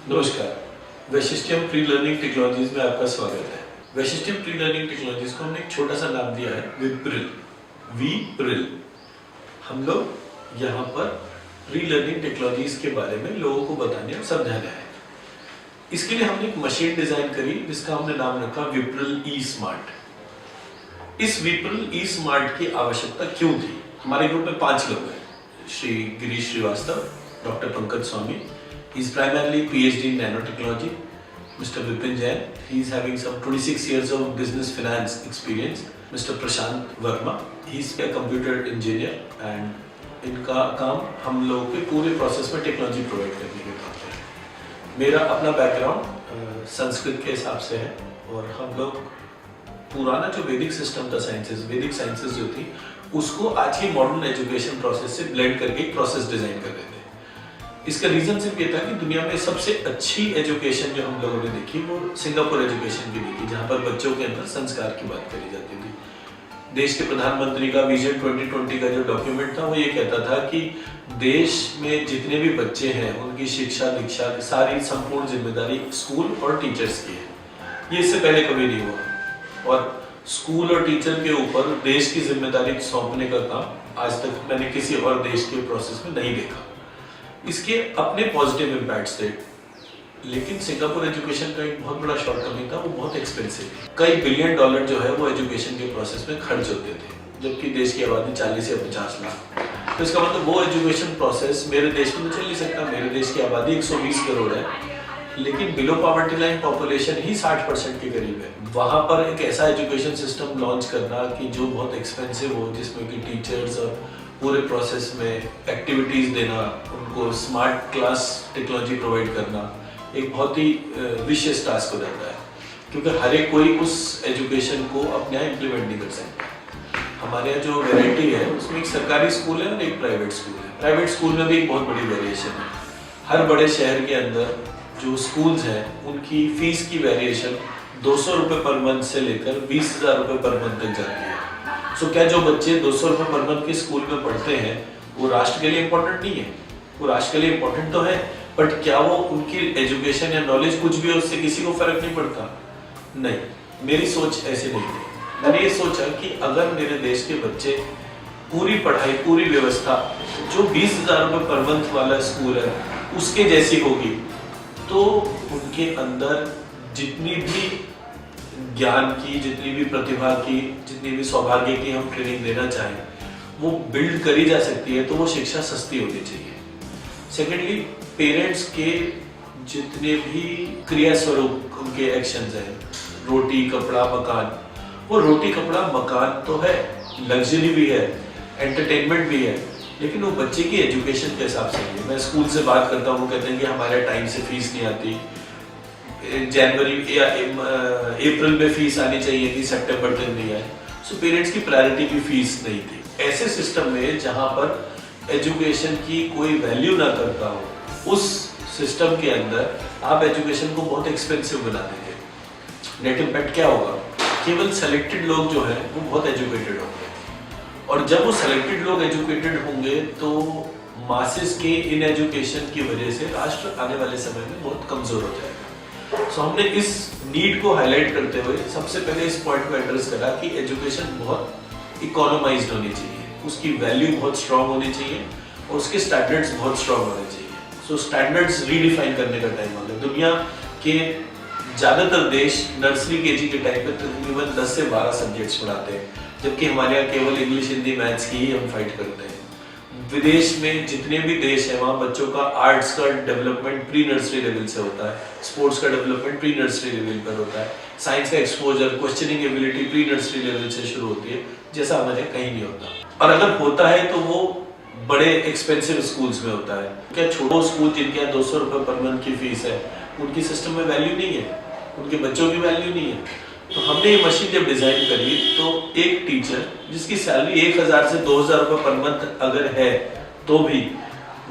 नमस्कार, वैशिष्ट्यम pre learning technologies में आपका स्वागत है। वैशिष्ट्यम प्री लर्निंग टेक्नोलॉजीज को हमने एक छोटा सा नाम दिया है विप्रिल। हम लोग यहाँ पर प्री लर्निंग टेक्नोलॉजीज के बारे में लोगों को बताने और समझाना है। इसके लिए हमने एक मशीन डिजाइन करी जिसका हमने नाम रखा विप्रिल ई स्मार्ट। इस विप्रिल ई स्मार्ट की आवश्यकता क्यों थी? हमारे ग्रुप में 5 लोग हैं। Shri Girish Srivastava, doctor Pankaj Swami, he is primarily PhD in nanotechnology. Mr. Vipin Jain, he is having some 26 years of business finance experience. Mr. Prashant Verma, he is a computer engineer and इनका काम हम लोगों के पूरे प्रोसेस में टेक्नोलॉजी प्रोवाइड करने के काम है। मेरा अपना बैकग्राउंड संस्कृत के हिसाब से है और हम लोग पुराना जो वैदिक सिस्टम था, वैदिक साइंसेस जो थी उसको आज की मॉडर्न एजुकेशन प्रोसेस से ब्लेंड करके एक प्रोसेस डिजाइन कर रहे थे। इसका रीजन सिर्फ ये था कि दुनिया में सबसे अच्छी एजुकेशन जो हम लोगों ने देखी वो सिंगापुर एजुकेशन की देखी, जहाँ पर बच्चों के अंदर संस्कार की बात करी जाती थी। देश के प्रधानमंत्री का विजन 2020 का जो डॉक्यूमेंट था वो ये कहता था कि देश में जितने भी बच्चे हैं उनकी शिक्षा दीक्षा सारी संपूर्ण जिम्मेदारी स्कूल और टीचर्स की है। ये इससे पहले कभी नहीं हुआ और स्कूल और टीचर के ऊपर देश की जिम्मेदारी सौंपने का काम आज तक मैंने किसी और देश के प्रोसेस में नहीं देखा। इसके अपने पॉजिटिव इम्पैक्ट्स थे, लेकिन सिंगापुर एजुकेशन का एक बहुत बड़ा शॉर्टकमिंग था, वो बहुत एक्सपेंसिव थी। कई बिलियन डॉलर जो है वो एजुकेशन के प्रोसेस में खर्च होते थे, जबकि देश की आबादी 40 या 50 लाख। तो इसका मतलब वो एजुकेशन प्रोसेस मेरे देश में तो चल नहीं सकता। मेरे देश की आबादी 120 करोड़ है, लेकिन बिलो पॉवर्टी लाइन पॉपुलेशन ही 60% के करीब है। वहाँ पर एक ऐसा एजुकेशन सिस्टम लॉन्च करना कि जो बहुत एक्सपेंसिव हो, जिसमें कि टीचर्स और पूरे प्रोसेस में एक्टिविटीज देना, उनको स्मार्ट क्लास टेक्नोलॉजी प्रोवाइड करना एक बहुत ही विशेष टास्क हो जाता है, क्योंकि हर एक कोई उस एजुकेशन को अपने यहाँ इम्प्लीमेंट नहीं कर सकता। हमारे यहाँ जो वैरायटी है उसमें एक सरकारी स्कूल है और एक प्राइवेट स्कूल है। प्राइवेट स्कूल में भी एक बहुत बड़ी वेरिएशन है। हर बड़े शहर के अंदर जो स्कूल्स हैं उनकी फीस की वेरिएशन 200 रुपये पर मंथ से लेकर 20,000 रुपये पर मंथ तक जाती है। तो क्या जो बच्चे 200 रुपये पर मंथ के स्कूल में पढ़ते हैं वो राष्ट्र के लिए इम्पोर्टेंट नहीं है? वो राष्ट्र के लिए इम्पोर्टेंट तो है, बट क्या वो उनकी एजुकेशन या नॉलेज कुछ भी उससे किसी को फर्क नहीं पड़ता? नहीं, मेरी सोच ऐसे नहीं थी। मैंने ये सोचा कि अगर मेरे देश के बच्चे पूरी पढ़ाई, पूरी व्यवस्था जो 20,000 रुपये पर मंथ वाला स्कूल है उसके जैसी होगी, तो उनके अंदर जितनी भी ज्ञान की, जितनी भी प्रतिभा की, जितनी भी सौभाग्य की हम ट्रेनिंग देना चाहें वो बिल्ड करी जा सकती है। तो वो शिक्षा सस्ती होनी चाहिए। सेकेंडली, पेरेंट्स के जितने भी क्रिया स्वरूप उनके एक्शंस हैं, रोटी कपड़ा मकान, वो रोटी कपड़ा मकान तो है, लग्जरी भी है, एंटरटेनमेंट भी है, लेकिन वो बच्चे की एजुकेशन के हिसाब से नहीं है। मैं स्कूल से बात करता हूँ, वो कहते हैं कि हमारे टाइम से फीस नहीं आती, जनवरी या अप्रैल में फीस आनी चाहिए थी, सितंबर तक नहीं आई। सो पेरेंट्स की प्रायोरिटी भी फीस नहीं थी। ऐसे सिस्टम में जहां पर एजुकेशन की कोई वैल्यू ना करता हो, उस सिस्टम के अंदर आप एजुकेशन को बहुत एक्सपेंसिव बना देंगे। नेट इम्पैक्ट क्या होगा? केवल सेलेक्टेड लोग जो है वो बहुत एजुकेटेड होंगे, और जब वो सेलेक्टेड लोग एजुकेटेड होंगे तो मासेस के इन एजुकेशन की वजह से राष्ट्र आने वाले समय में बहुत कमजोर हो जाएगा। सो हमने इस नीड को हाईलाइट करते हुए सबसे पहले इस पॉइंट को एड्रेस करा कि एजुकेशन बहुत इकोनोमाइज्ड होनी चाहिए, उसकी वैल्यू बहुत स्ट्रांग होनी चाहिए और उसके स्टैंडर्ड्स बहुत स्ट्रांग होने चाहिए। सो स्टैंडर्ड्स रीडिफाइन करने का टाइम आ गया। दुनिया के ज़्यादातर देश नर्सरी केजी के टाइम पे तकरीबन 10 से 12 सब्जेक्ट्स पढ़ाते हैं, जबकि हमारे यहाँ केवल इंग्लिश, हिंदी, मैथ्स की ही हम फाइट करते हैं। विदेश में जितने भी देश हैं वहाँ बच्चों का आर्ट्स का डेवलपमेंट प्री नर्सरी लेवल से होता है, स्पोर्ट्स का डेवलपमेंट प्री नर्सरी लेवल पर होता है, साइंस का exposure, questioning ability pre nursery level से शुरू होती है, जैसा हमारे कहीं नहीं होता। और अगर होता है तो वो बड़े एक्सपेंसिव स्कूल्स में होता है। क्या छोटे स्कूल जिनके यहाँ 200 रुपये पर मंथ की फीस है, उनकी सिस्टम में वैल्यू नहीं है, उनके बच्चों की वैल्यू नहीं है। तो हमने ये मशीन जब डिजाइन करी तो एक टीचर जिसकी सैलरी 1,000 से 2,000 रुपये पर मंथ अगर है तो भी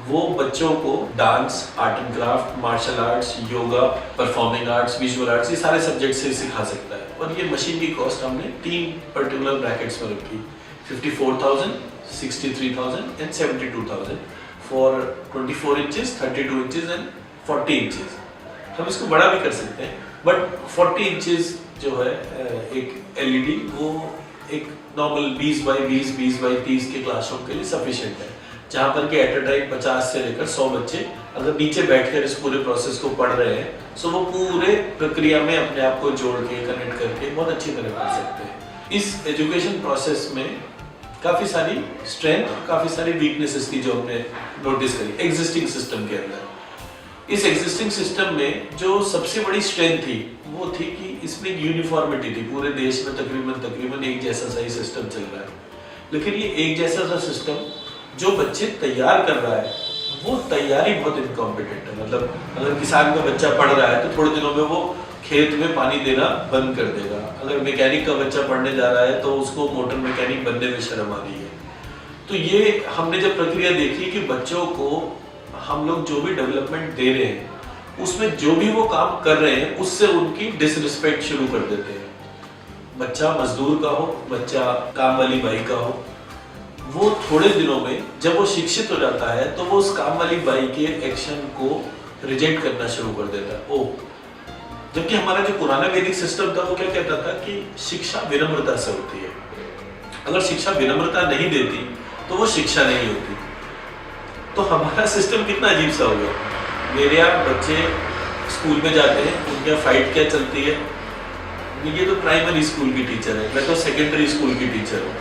वो बच्चों को dance, art and craft, martial arts, yoga, performing arts, visual arts, ये सारे सब्जेक्ट से सिखा सकता है। और ये मशीन की कॉस्ट हमने 3 पर्टिकुलर ब्रैकेट्स में रखी, 54,000, 63,000 and 72,000 for 24 inches, 32 inches and 40 inches। हम इसको बड़ा भी कर सकते हैं, बट 40 इंचेस जो है एक एलईडी वो एक नॉर्मल 20 बाई 20, 20 बाई 30 के क्लासरूम के लिए सफिशिएंट है, जहाँ पर कि एट अ टाइम 50 से लेकर 100 बच्चे अगर नीचे बैठकर इस पूरे प्रोसेस को पढ़ रहे हैं, सो वो पूरे प्रक्रिया में अपने आप को जोड़ के कनेक्ट करके बहुत अच्छी तरह पढ़ सकते हैं। इस एजुकेशन प्रोसेस में काफी सारी स्ट्रेंथ, काफी सारी वीकनेसेस थी जो हमने नोटिस करी एग्जिस्टिंग सिस्टम के अंदर। इस एग्जिस्टिंग सिस्टम में जो सबसे बड़ी स्ट्रेंथ थी वो थी कि इसमें यूनिफॉर्मिटी थी, पूरे देश में तकरीबन एक जैसा सा ही सिस्टम चल रहा है। लेकिन ये एक जैसा सा सिस्टम जो बच्चे तैयार कर रहा है वो तैयारी बहुत इनकॉम्पिटेंट है। मतलब अगर किसान का बच्चा पढ़ रहा है तो थोड़े दिनों में वो खेत में पानी देना बंद कर देगा। अगर मैकेनिक का बच्चा पढ़ने जा रहा है तो उसको मोटर मैकेनिक बनने में शर्म आ रही है। तो ये हमने जब प्रक्रिया देखी कि बच्चों को हम लोग जो भी डेवलपमेंट दे रहे हैं उसमें जो भी वो काम कर रहे हैं उससे उनकी डिसरिस्पेक्ट शुरू कर देते हैं। बच्चा मजदूर का हो, बच्चा काम वाली बाई का हो, वो थोड़े दिनों में जब वो शिक्षित हो जाता है तो वो उस काम वाली बाई के एक्शन को रिजेक्ट करना शुरू कर देता है। जबकि हमारा जो पुराना वैदिक सिस्टम था वो क्या कहता था कि शिक्षा विनम्रता से होती है। अगर शिक्षा विनम्रता नहीं देती तो वो शिक्षा नहीं होती। तो हमारा सिस्टम कितना अजीब सा हो गया। मेरे यहाँ बच्चे स्कूल में जाते हैं, उनके यहाँ फाइट क्या चलती है, ये तो प्राइमरी स्कूल की टीचर है, मैं तो सेकेंडरी स्कूल की टीचर हूँ।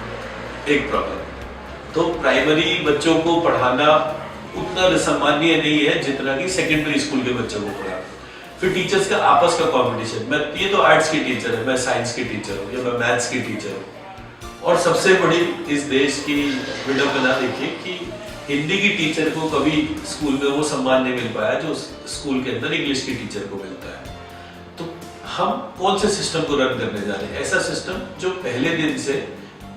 एक प्रॉब्लम तो प्राइमरी बच्चों को पढ़ाना उतना सम्मानीय नहीं है जितना कि सेकेंडरी स्कूल के बच्चों को पढ़ाना। फिर टीचर्स का आपस का कंपटीशन, मैं ये तो आर्ट्स की टीचर है, मैं साइंस की टीचर हूँ या मैं मैथ्स की टीचर हूँ। और सबसे बड़ी इस देश की विडंबना देखिए कि हिंदी की टीचर को कभी स्कूल में वो सम्मान नहीं मिल पाया जो स्कूल के अंदर इंग्लिश की टीचर को मिलता है। तो हम कौन से सिस्टम को रन करने जा रहे हैं? ऐसा सिस्टम जो पहले दिन से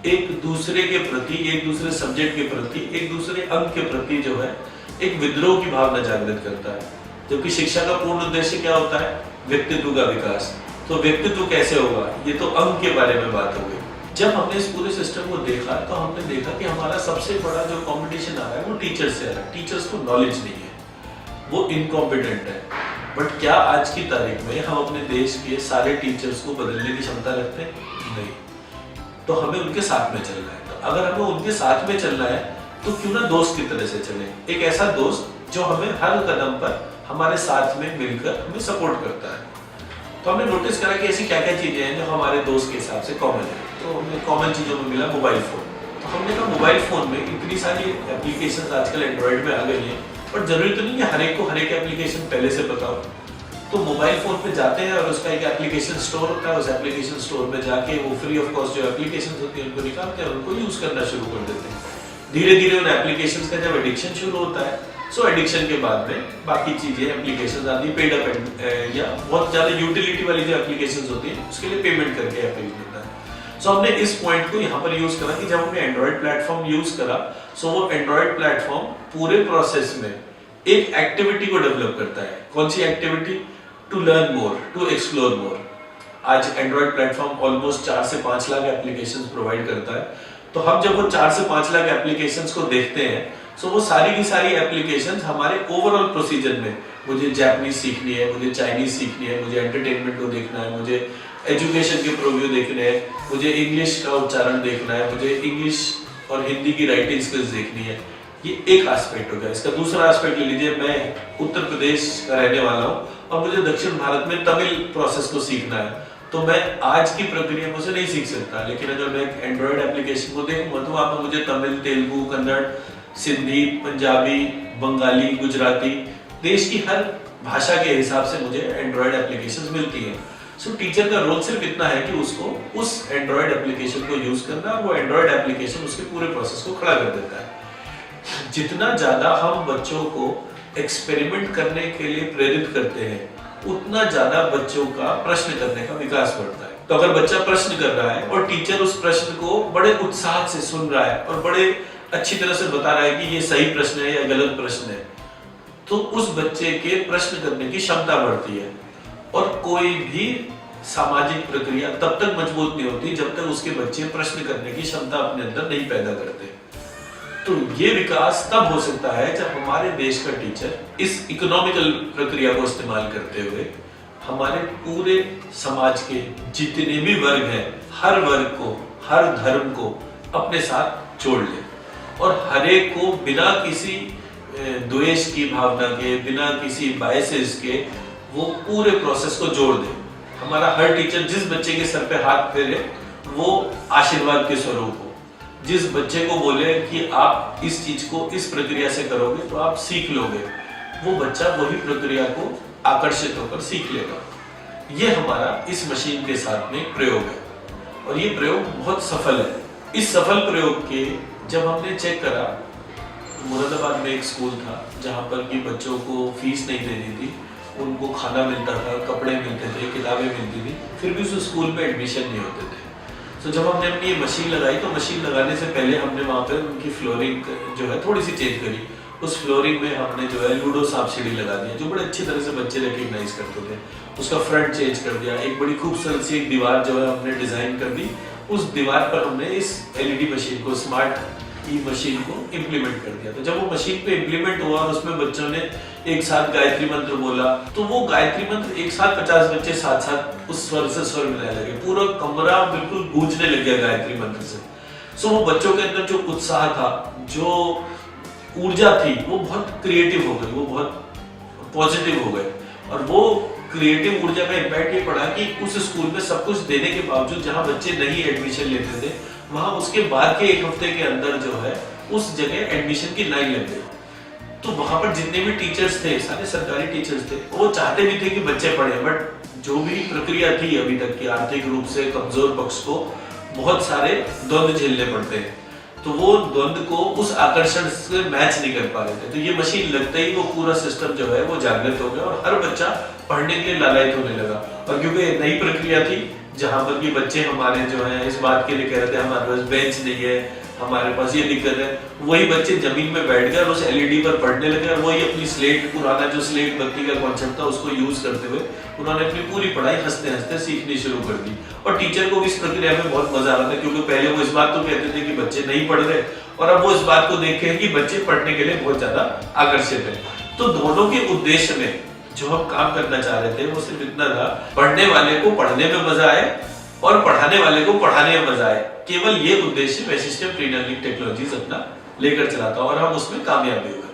एक दूसरे के प्रति, एक दूसरे सब्जेक्ट के प्रति, एक दूसरे अंग के प्रति जो है एक विद्रोह की भावना जागृत करता है। जबकि शिक्षा का पूर्ण उद्देश्य क्या होता है? व्यक्तित्व का विकास। तो व्यक्तित्व कैसे होगा? ये तो अंग के बारे में बात हो गई। जब हमने इस पूरे सिस्टम को देखा तो हमने देखा कि हमारा सबसे बड़ा जो कंपटीशन आ रहा है वो टीचर से आ रहा है। टीचर्स को नॉलेज नहीं है, वो इनकॉम्पिटेंट है। बट क्या आज की तारीख में हम अपने देश के सारे टीचर्स को बदलने की क्षमता रखते हैं? नहीं। तो हमें उनके साथ में चलना है। तो अगर हमें उनके साथ में चलना है तो क्यों ना दोस्त की तरह से चले, एक ऐसा दोस्त जो हमें हर कदम पर हमारे साथ में मिलकर हमें सपोर्ट करता है। तो हमने नोटिस करा कि ऐसी क्या क्या चीजें हैं जो हमारे दोस्त के हिसाब से कॉमन है। तो हमें कॉमन चीजों में मिला मोबाइल फोन। तो हमने कहा मोबाइल फोन में इतनी सारी एप्लीकेशन आजकल एंड्रॉइड में आ गई है, पर जरूरी तो नहीं है हर एक को हर एक एप्लीकेशन पहले से पता हो। तो मोबाइल फोन पे जाते हैं और उसका एक एप्लीकेशन स्टोर होता है, उस एप्लीकेशन स्टोर में जाके वो फ्री ऑफ कॉस्ट जो एप्लीकेशन होती है उनको निकालते हैं, उनको यूज करना शुरू कर देते हैं। धीरे धीरे उन एप्लीकेशन का जब एडिक्शन शुरू होता है, सो एडिक्शन के बाद में बाकी चीजें एप्लीकेशन आती है, पेड अप या बहुत ज्यादा यूटिलिटी वाली जो एप्लीकेशन होती है उसके लिए पेमेंट करके ऐप यूज होता है। सो हमने इस पॉइंट को यहाँ पर यूज करा कि जब हमने एंड्रॉइड प्लेटफॉर्म यूज करा, सो वो एंड्रॉइड प्लेटफॉर्म पूरे प्रोसेस में एक एक्टिविटी को डेवलप करता है। कौन सी activity? To learn more, to explore more. आज एंड्रॉइड प्लेटफॉर्म ऑलमोस्ट 4 से 5 लाख एप्लीकेशंस प्रोवाइड करता है। तो हम जब वो 4 से 5 लाख एप्लीकेशंस को देखते हैं, सो वो सारी की सारी एप्लीकेशंस हमारे ओवरऑल प्रोसीजर में, मुझे जापानीज सीखनी है, मुझे चाइनीज सीखनी है, मुझे एंटरटेनमेंट को देखना है, मुझे एजुकेशन के प्रोव्यू देखने हैं, मुझे इंग्लिश का उच्चारण देखना है, मुझे इंग्लिश और हिंदी की राइटिंग स्किल्स देखनी है। ये एक एस्पेक्ट हो गया। इसका दूसरा एस्पेक्ट ले लीजिए, मैं उत्तर प्रदेश का रहने वाला हूँ और मुझे दक्षिण भारत में तमिल प्रोसेस को सीखना है, तो मैं आज की प्रक्रिया में उसे नहीं सीख सकता। लेकिन अगर मैं एक एंड्रॉइड एप्लीकेशन को देखूंगा तो वहां पर मुझे तमिल, तेलुगु, कन्नड़, सिंधी, पंजाबी, बंगाली, गुजराती, देश की हर भाषा के हिसाब से मुझे एंड्रॉइड एप्लीकेशंस मिलती हैं। सो टीचर का रोल सिर्फ इतना है कि उसको उस एंड्रॉइड एप्लीकेशन को यूज करना, और वो एंड्रॉइड एप्लीकेशन उसके पूरे प्रोसेस को खड़ा कर देता है। जितना ज्यादा हम बच्चों को एक्सपेरिमेंट करने के लिए प्रेरित करते हैं, उतना ज्यादा बच्चों का प्रश्न करने का विकास बढ़ता है। तो अगर बच्चा प्रश्न कर रहा है और टीचर उस प्रश्न को बड़े उत्साह से सुन रहा है और बड़े अच्छी तरह से बता रहा है कि ये सही प्रश्न है या गलत प्रश्न है, तो उस बच्चे के प्रश्न करने की क्षमता बढ़ती है। और कोई भी सामाजिक प्रक्रिया तब तक मजबूत नहीं होती जब तक उसके बच्चे प्रश्न करने की क्षमता अपने अंदर नहीं पैदा करते। तो ये विकास तब हो सकता है जब हमारे देश का टीचर इस इकोनॉमिकल प्रक्रिया को इस्तेमाल करते हुए हमारे पूरे समाज के जितने भी वर्ग हैं, हर वर्ग को, हर धर्म को अपने साथ जोड़ ले और हर एक को बिना किसी द्वेष की भावना के, बिना किसी बायसेस के वो पूरे प्रोसेस को जोड़ दे। हमारा हर टीचर जिस बच्चे के सर पे हाथ फेरे वो आशीर्वाद के स्वरूप हो, जिस बच्चे को बोले कि आप इस चीज को इस प्रक्रिया से करोगे तो आप सीख लोगे, वो बच्चा वही प्रक्रिया को आकर्षित होकर सीख लेगा। ये हमारा इस मशीन के साथ में प्रयोग है और ये प्रयोग बहुत सफल है। इस सफल प्रयोग के जब हमने चेक करा, मुरादाबाद में एक स्कूल था जहाँ पर कि बच्चों को फीस नहीं देनी थी, उनको खाना मिलता था, कपड़े मिलते थे, किताबें मिलती थी, फिर भी उस स्कूल में एडमिशन नहीं होते थे। तो जब हमने अपनी ये मशीन लगाई तो मशीन लगाने से पहले हमने वहाँ पे उनकी फ्लोरिंग जो है थोड़ी सी चेंज करी। उस फ्लोरिंग में हमने जो है लूडो सांप सीढ़ी लगा दिया जो बड़े अच्छी तरह से बच्चे रिकग्नाइज करते थे। उसका फ्रंट चेंज कर दिया, एक बड़ी खूबसूरत सी एक दीवार जो है हमने डिजाइन कर दी। उस दीवार पर हमने इस एलईडी मशीन को, स्मार्ट की मशीन को इम्प्लीमेंट कर दिया। तो जब वो मशीन पे इम्प्लीमेंट हुआ और उसमें बच्चों ने एक साथ गायत्री मंत्र बोला तो वो गायत्री मंत्र एक साथ 50 बच्चे साथ साथ उस स्वर से स्वर मिलाने लगे। पूरा कमरा बिल्कुल गूंजने लग गया गायत्री मंत्र से। सो वो बच्चों के अंदर जो उत्साह था, जो ऊर्जा थी, वो बहुत क्रिएटिव हो गई, वो बहुत पॉजिटिव हो गए। और वो क्रिएटिव ऊर्जा का इम्पैक्ट ये पड़ा कि उस स्कूल में सब कुछ देने के बावजूद जहाँ बच्चे नहीं एडमिशन लेते थे, वहां उसके बाद के एक हफ्ते के अंदर जो है उस जगह एडमिशन की लाइन लग गई। तो वहां पर जितने भी टीचर्स थे, सारे सरकारी टीचर्स थे, वो चाहते भी थे कि बच्चे पढ़े, बट जो भी प्रक्रिया थी अभी तक की, आर्थिक रूप से कमजोर पक्ष को बहुत सारे द्वंद्व झेलने पड़ते हैं, तो वो द्वंद्व को उस आकर्षण से मैच नहीं कर पा रहे थे। तो ये मशीन लगते ही वो पूरा सिस्टम जो है वो जागृत हो गया और हर बच्चा पढ़ने के लिए लालायित होने लगा। और क्योंकि नई प्रक्रिया थी जहां पर कि बच्चे हमारे जो है इस बात के लिए कह रहे थे हमारे पास बेंच नहीं है, हमारे पास ये दिक्कत है, वही बच्चे जमीन में बैठ गए और उस एलईडी पर पढ़ने लगे और वही अपनी स्लेट, पुराना जो स्लेट बत्ती का कॉन्सेप्ट था उसको यूज करते हुए उन्होंने अपनी पूरी पढ़ाई हंसते हंसते सीखनी शुरू कर दी। और टीचर को भी इस प्रक्रिया में बहुत मजा आ रहा था, क्योंकि पहले वो इस बात तो कहते थे कि बच्चे नहीं पढ़ रहे और अब वो इस बात को देख के कि बच्चे पढ़ने के लिए बहुत ज्यादा आकर्षित है। तो दोनों के उद्देश्य में जो हम काम करना चाह रहे थे वो सिर्फ इतना था, पढ़ने वाले को पढ़ने में मजा आए और पढ़ाने वाले को पढ़ाने में मजा आए। केवल ये उद्देश्य वैशिष्ट्य प्री लर्निंग टेक्नोलॉजीज अपना लेकर चलाता और हम उसमें कामयाब भी हुए।